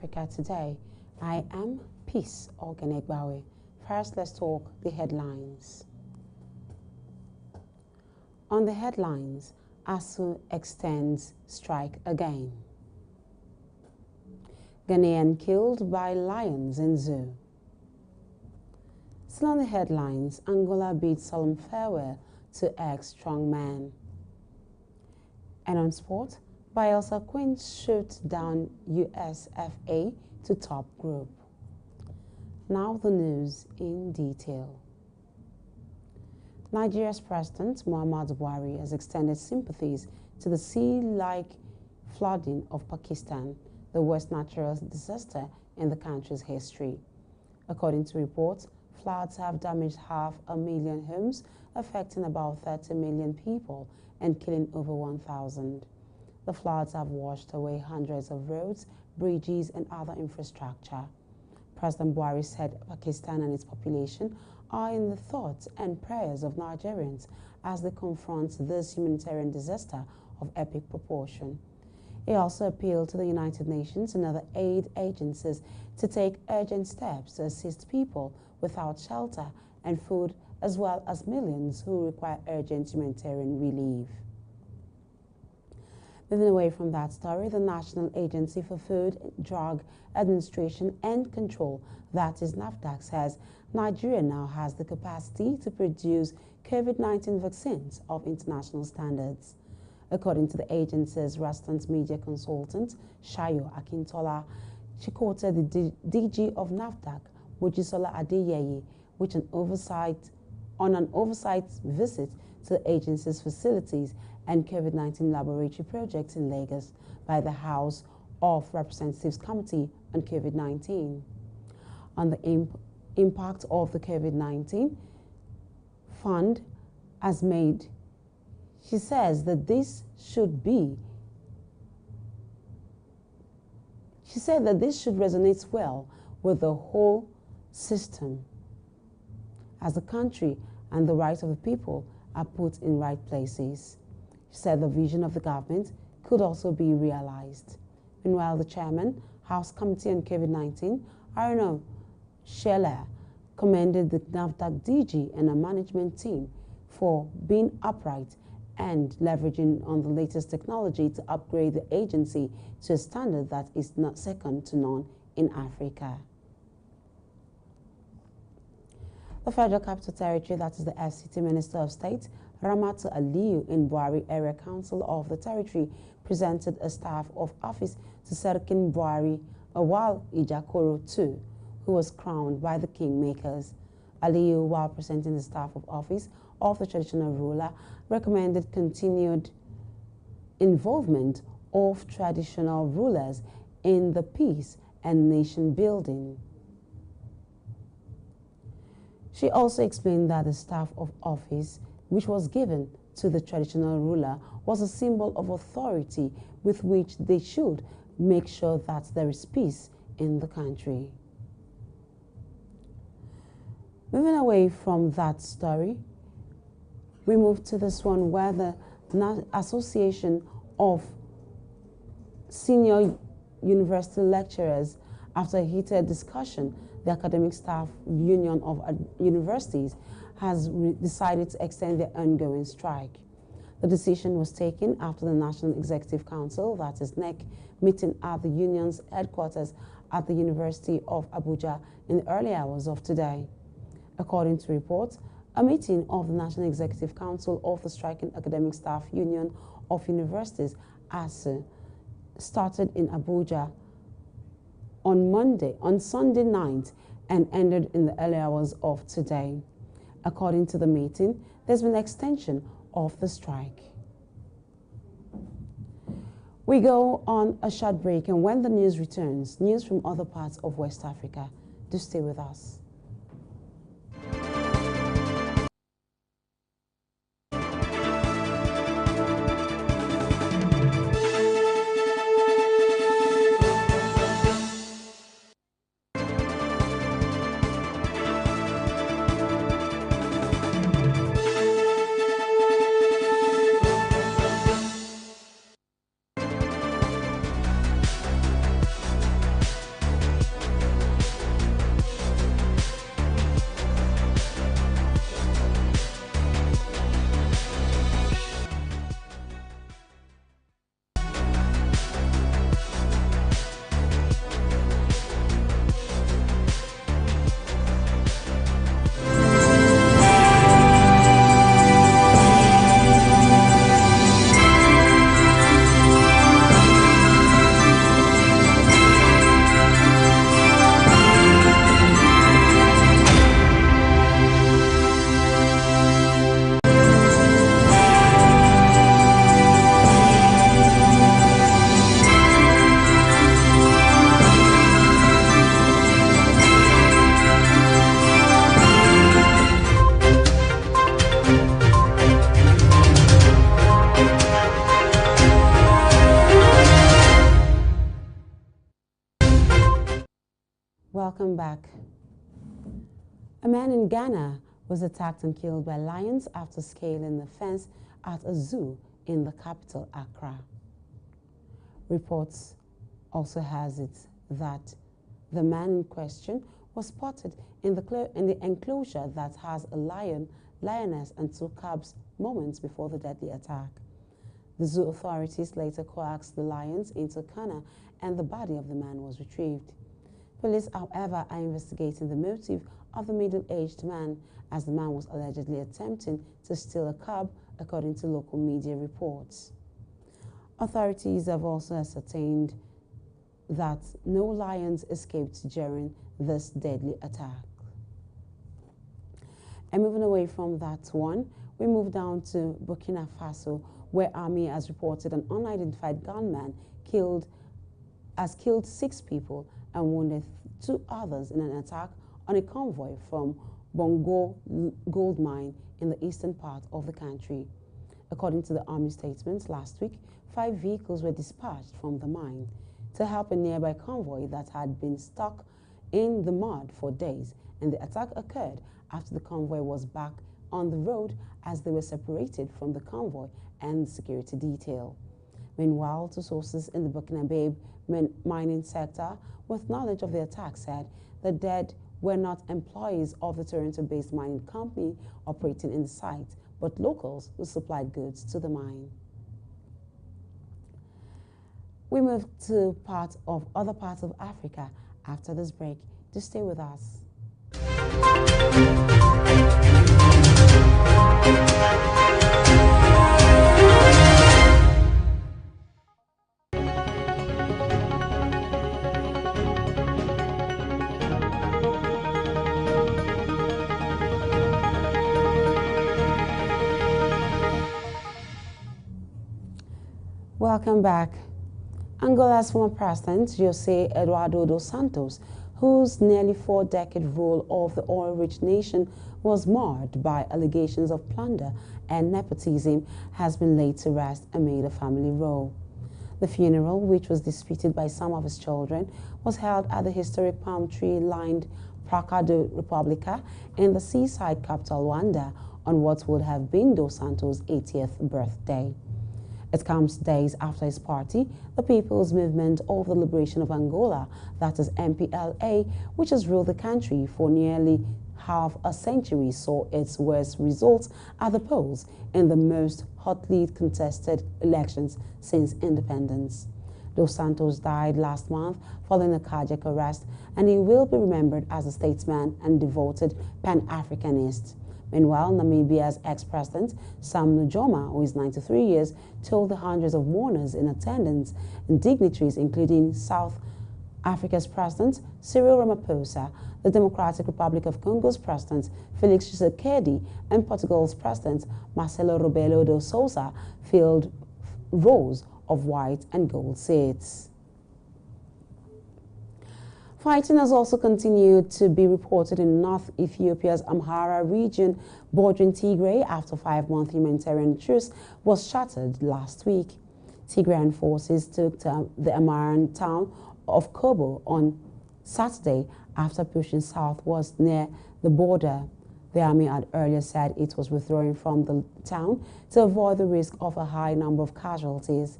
Africa Today. I am Peace Ogenegbawe. First, let's talk the headlines. On the headlines, ASU extends strike again. Ghanaian killed by lions in zoo. Still on the headlines, Angola bids solemn farewell to ex-strongman. And on sport, Bielsa Queen shoots down USFA to top group. Now the news in detail. Nigeria's President Muhammadu Buhari has extended sympathies to the sea-like flooding of Pakistan, the worst natural disaster in the country's history. According to reports, floods have damaged 500,000 homes, affecting about 30 million people and killing over 1,000. The floods have washed away hundreds of roads, bridges, and other infrastructure. President Buhari said Pakistan and its population are in the thoughts and prayers of Nigerians as they confront this humanitarian disaster of epic proportion. He also appealed to the United Nations and other aid agencies to take urgent steps to assist people without shelter and food, as well as millions who require urgent humanitarian relief. Moving away from that story, the National Agency for Food, Drug Administration and Control, that is NAFDAC, says Nigeria now has the capacity to produce COVID-19 vaccines of international standards. According to the agency's resident media consultant, Shayo Akintola, she quoted the DG of NAFDAC, Mojisola Adeyeye, on an oversight visit to the agency's facilities and COVID-19 laboratory projects in Lagos by the House of Representatives Committee on COVID-19. On the impact of the COVID-19 fund has made, she says that this should resonate well with the whole system as the country and the rights of the people are put in right places. She said the vision of the government could also be realized. Meanwhile, the chairman, House Committee on COVID-19, Arno Scheller, commended the NAFDAC DG and a management team for being upright and leveraging on the latest technology to upgrade the agency to a standard that is not second to none in Africa. The Federal Capital Territory, that is the FCT Minister of State, Ramatu Aliyu in Buhari Area Council of the Territory, presented a staff of office to Serkin Buhari Awal Ijakoro II, who was crowned by the kingmakers. Aliyu, while presenting the staff of office of the traditional ruler, recommended continued involvement of traditional rulers in the peace and nation building. She also explained that the staff of office, which was given to the traditional ruler, was a symbol of authority with which they should make sure that there is peace in the country. Moving away from that story, we move to this one where the Association of Senior University Lecturers, after a heated discussion, the Academic Staff Union of Universities has decided to extend their ongoing strike. The decision was taken after the National Executive Council, that is NEC, meeting at the union's headquarters at the University of Abuja in the early hours of today. According to reports, a meeting of the National Executive Council of the Striking Academic Staff Union of Universities, ASU, started in Abuja on Sunday night and ended in the early hours of today. According to the meeting, there's been an extension of the strike. We go on a short break, and when the news returns, news from other parts of West Africa. Do stay with us. Welcome back. A man in Ghana was attacked and killed by lions after scaling the fence at a zoo in the capital, Accra. Reports also has it that the man in question was spotted in the enclosure that has a lion, lioness, and two cubs moments before the deadly attack. The zoo authorities later coaxed the lions into a corner and the body of the man was retrieved. Police, however, are investigating the motive of the middle-aged man, as the man was allegedly attempting to steal a cub, according to local media reports. Authorities have also ascertained that no lions escaped during this deadly attack. And moving away from that one, we move down to Burkina Faso, where army has reported an unidentified gunman has killed 6 people and wounded 2 others in an attack on a convoy from Bongo gold mine in the eastern part of the country. According to the army statements last week, 5 vehicles were dispatched from the mine to help a nearby convoy that had been stuck in the mud for days, and the attack occurred after the convoy was back on the road as they were separated from the convoy and security detail. Meanwhile, 2 sources in the Burkinabe mining sector with knowledge of the attack said the dead were not employees of the Toronto-based mining company operating in the site, but locals who supplied goods to the mine. We move to other parts of Africa after this break. Just stay with us. Welcome back. Angola's former president, José Eduardo dos Santos, whose nearly 4-decade rule of the oil-rich nation was marred by allegations of plunder and nepotism, has been laid to rest amid a family row. The funeral, which was disputed by some of his children, was held at the historic palm tree-lined Praça da República in the seaside capital Luanda on what would have been dos Santos' 80th birthday. It comes days after his party, the People's Movement of the Liberation of Angola, that is MPLA, which has ruled the country for nearly half a century, saw its worst results at the polls in the most hotly contested elections since independence. Dos Santos died last month following a cardiac arrest, and he will be remembered as a statesman and devoted Pan-Africanist. Meanwhile, Namibia's ex-president, Sam Nujoma, who is 93 years, told the hundreds of mourners in attendance and dignitaries, including South Africa's president, Cyril Ramaphosa, the Democratic Republic of Congo's president, Felix Tshisekedi, and Portugal's president, Marcelo Rebelo de Sousa, filled rows of white and gold seats. Fighting has also continued to be reported in North Ethiopia's Amhara region bordering Tigray after a 5-month humanitarian truce was shattered last week. Tigrayan forces took to the Amharan town of Kobo on Saturday after pushing southwards near the border. The army had earlier said it was withdrawing from the town to avoid the risk of a high number of casualties.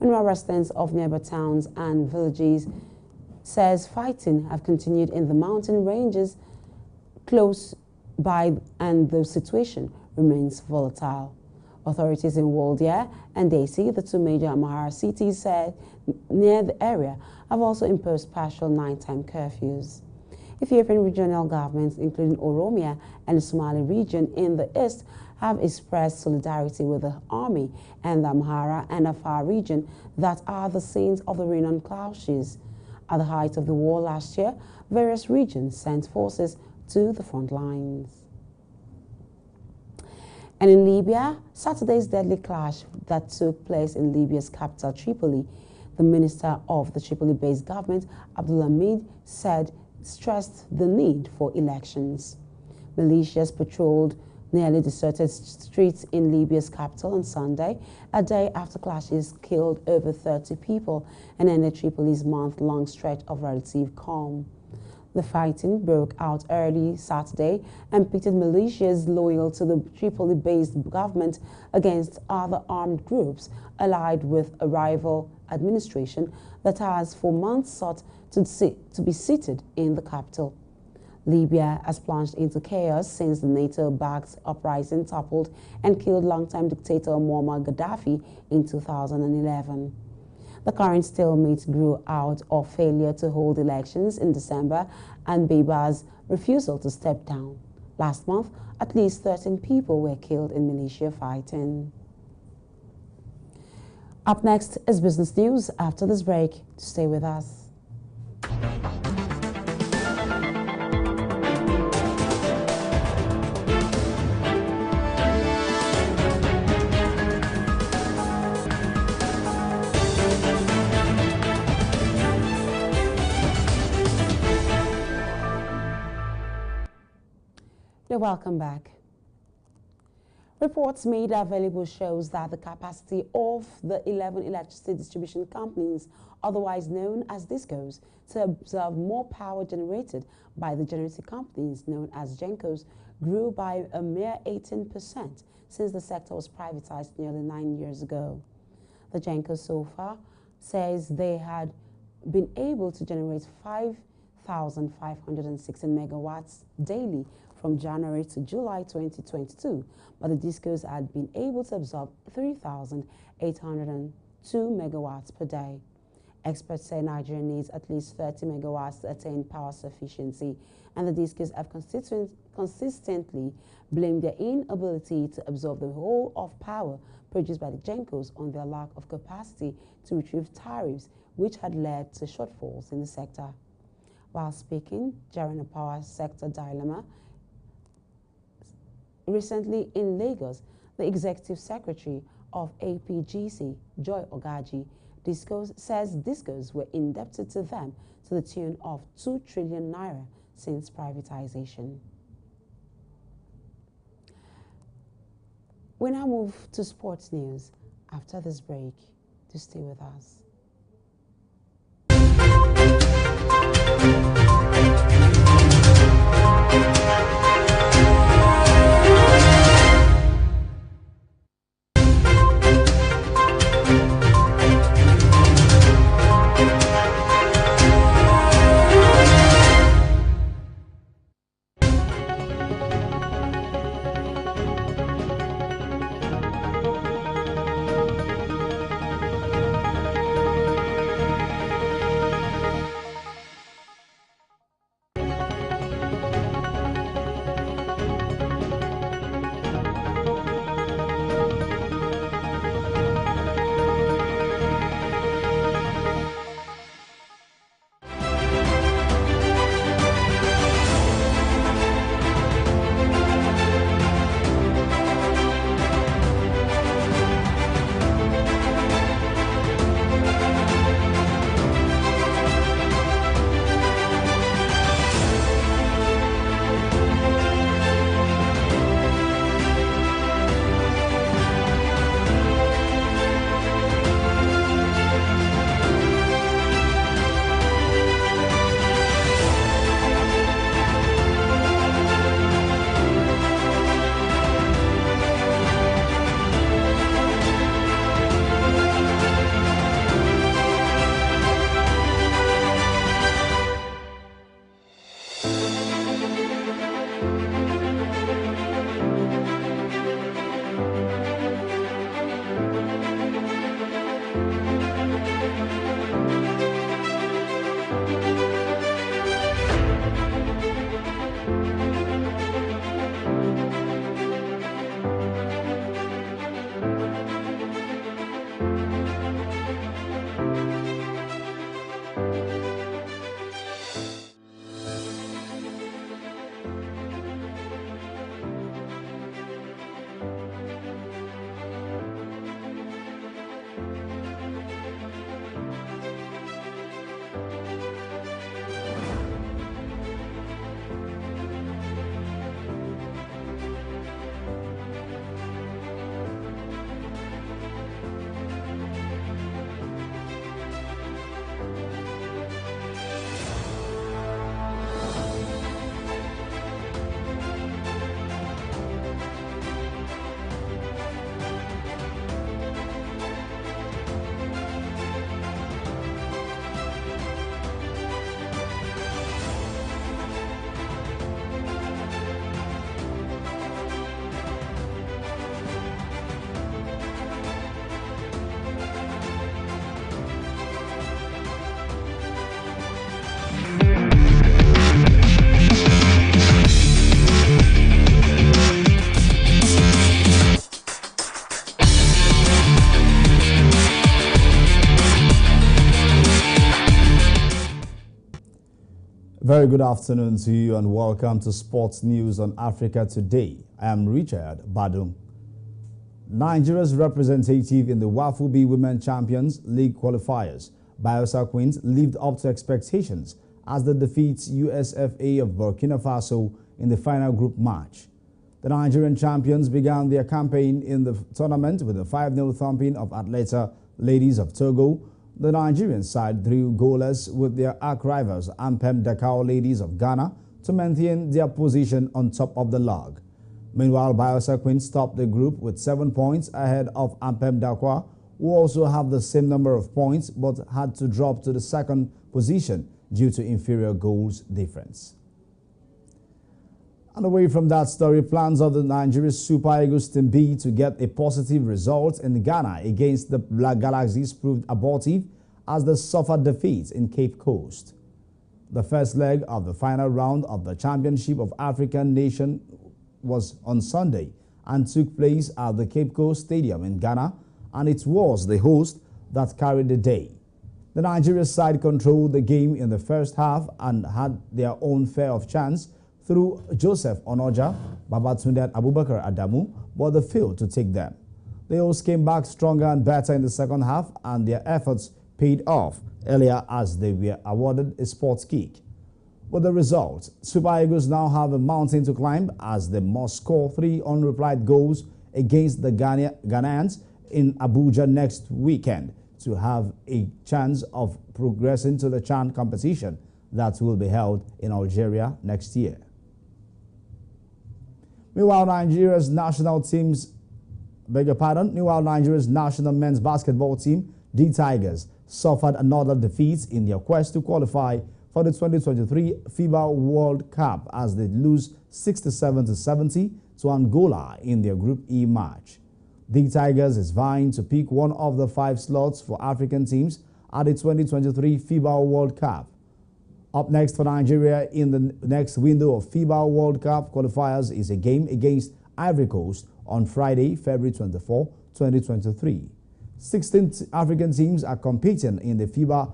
Meanwhile, residents of nearby towns and villages says fighting have continued in the mountain ranges close by and the situation remains volatile. Authorities in Waldia and Desi, the 2 major Amhara cities said near the area, have also imposed partial nighttime curfews. Ethiopian regional governments, including Oromia and the Somali region in the east, have expressed solidarity with the army and the Amhara and Afar region that are the scenes of the recent clashes. At the height of the war last year, various regions sent forces to the front lines. And in Libya, Saturday's deadly clash that took place in Libya's capital, Tripoli, the minister of the Tripoli-based government, Abdulhamid, stressed the need for elections. Militias patrolled nearly deserted streets in Libya's capital on Sunday, a day after clashes killed over 30 people and ended Tripoli's month-long stretch of relative calm. The fighting broke out early Saturday and pitted militias loyal to the Tripoli-based government against other armed groups allied with a rival administration that has for months sought to be seated in the capital. Libya has plunged into chaos since the NATO-backed uprising toppled and killed longtime dictator Muammar Gaddafi in 2011. The current stalemate grew out of failure to hold elections in December and Biba's refusal to step down. Last month, at least 13 people were killed in militia fighting. Up next is business news. After this break, stay with us. You're welcome back. Reports made available shows that the capacity of the 11 electricity distribution companies, otherwise known as DISCOs, to absorb more power generated by the generating companies known as GENCOs grew by a mere 18% since the sector was privatized nearly 9 years ago. The GENCO so far says they had been able to generate 5,516 megawatts daily from January to July 2022, but the DISCOs had been able to absorb 3,802 megawatts per day. Experts say Nigeria needs at least 30 megawatts to attain power sufficiency, and the DISCOs have consistently blamed their inability to absorb the whole of power produced by the GENCOs on their lack of capacity to retrieve tariffs, which had led to shortfalls in the sector. While speaking during a power sector dilemma, recently in Lagos, the executive secretary of APGC, Joy Ogaji, says DISCOs were indebted to them to the tune of 2 trillion naira since privatization. We now move to sports news after this break. To stay with us. Very good afternoon to you and welcome to Sports News on Africa Today. I am Richard Badum. Nigeria's representative in the WAFU Women Champions League qualifiers, Bayelsa Queens, lived up to expectations as they defeat USFA of Burkina Faso in the final group match. The Nigerian champions began their campaign in the tournament with a 5-0 thumping of Atleta Ladies of Togo. The Nigerian side drew goalless with their arch rivals Ampem Dakar Ladies of Ghana to maintain their position on top of the log. Meanwhile, Bayelsa Queens topped the group with 7 points ahead of Ampem Dakar, who also have the same number of points but had to drop to the second position due to inferior goals difference. And away from that story, plans of the Nigeria Super Eagles Team B to get a positive result in Ghana against the Black Galaxies proved abortive as they suffered defeats in Cape Coast. The first leg of the final round of the Championship of African Nations was on Sunday and took place at the Cape Coast Stadium in Ghana, and it was the host that carried the day. The Nigeria side controlled the game in the first half and had their own fair of chance through Joseph Onoja, Babatunde and Abubakar Adamu, but they failed to take them. The hosts came back stronger and better in the second half, and their efforts paid off earlier as they were awarded a sports kick. With the result, Super Eagles now have a mountain to climb as they must score 3 unreplied goals against the Ghanaians in Abuja next weekend to have a chance of progressing to the CHAN competition that will be held in Algeria next year. Meanwhile, Nigeria's national men's basketball team, the Tigers, suffered another defeat in their quest to qualify for the 2023 FIBA World Cup as they lose 67-70 to Angola in their Group E match. The Tigers is vying to pick one of the 5 slots for African teams at the 2023 FIBA World Cup. Up next for Nigeria in the next window of FIBA World Cup qualifiers is a game against Ivory Coast on Friday, February 24, 2023. 16 African teams are competing in the FIBA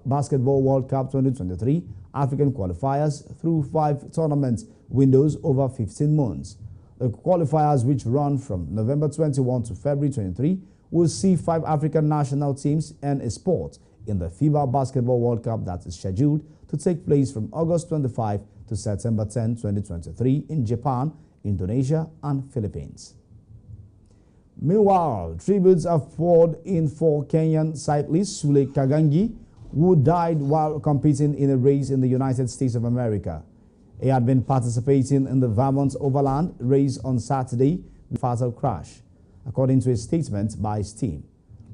Basketball World Cup 2023 African qualifiers through 5 tournament windows over 15 months. The qualifiers, which run from November 21 to February 23, will see 5 African national teams earn a spot in the FIBA Basketball World Cup that is scheduled to take place from August 25 to September 10, 2023 in Japan, Indonesia, and Philippines. Meanwhile, tributes are poured in for Kenyan cyclist Sule Kagangi, who died while competing in a race in the United States of America. He had been participating in the Vermont Overland race on Saturday with a fatal crash, according to a statement by his team.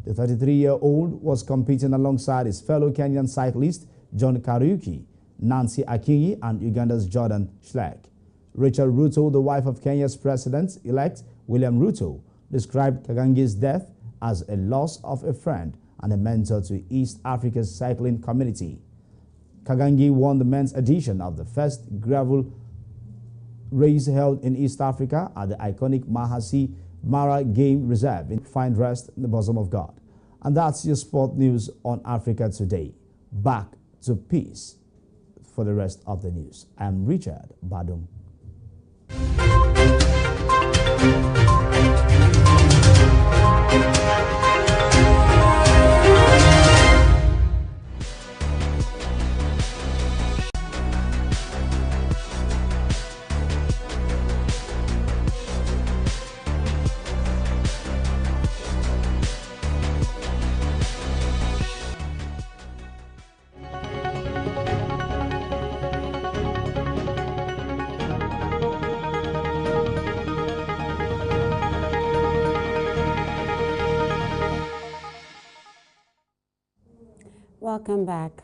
The 33-year-old was competing alongside his fellow Kenyan cyclist John Kariuki, Nancy Akinyi, and Uganda's Jordan Schleck. Rachel Ruto, the wife of Kenya's president-elect William Ruto, described Kagangi's death as a loss of a friend and a mentor to East Africa's cycling community. Kagangi won the men's edition of the first gravel race held in East Africa at the iconic Mahasi Mara Game Reserve in Find Rest in the Bosom of God. And that's your sport news on Africa Today. Back to peace for the rest of the news. I'm Richard Badum. Welcome back.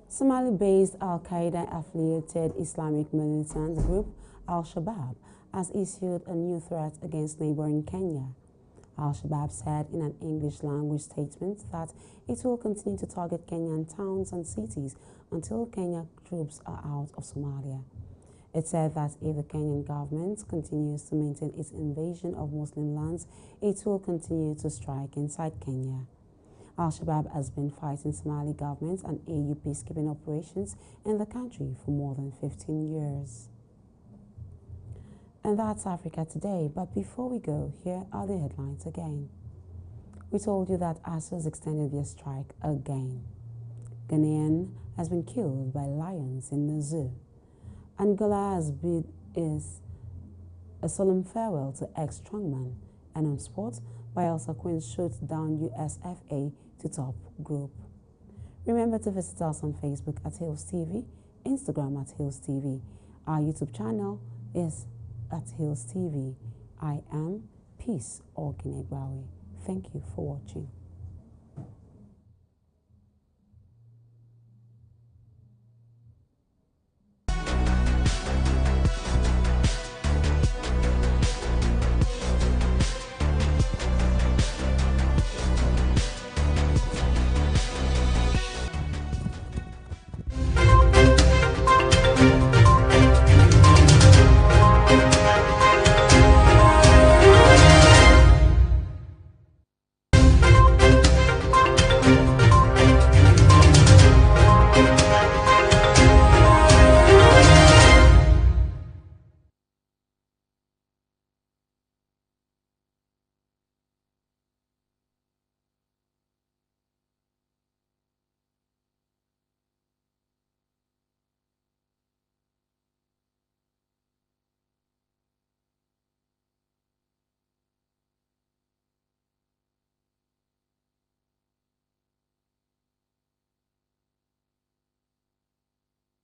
Somali-based Al-Qaeda-affiliated Islamic militant group Al-Shabaab has issued a new threat against neighboring Kenya. Al-Shabaab said in an English-language statement that it will continue to target Kenyan towns and cities until Kenyan troops are out of Somalia. It said that if the Kenyan government continues to maintain its invasion of Muslim lands, it will continue to strike inside Kenya. Al-Shabaab has been fighting Somali government and AU peacekeeping operations in the country for more than 15 years. And that's Africa Today, but before we go, here are the headlines again. We told you that ASU's extended their strike again. Ghanaian has been killed by lions in the zoo. Angola has bid is a solemn farewell to ex-strongman. And on sports, Bielsa Queen shoots down USFA to top group. Remember to visit us on Facebook at Hills TV, Instagram at Hills TV. Our YouTube channel is at Hills TV. I am Peace Orkinegbawi. Thank you for watching.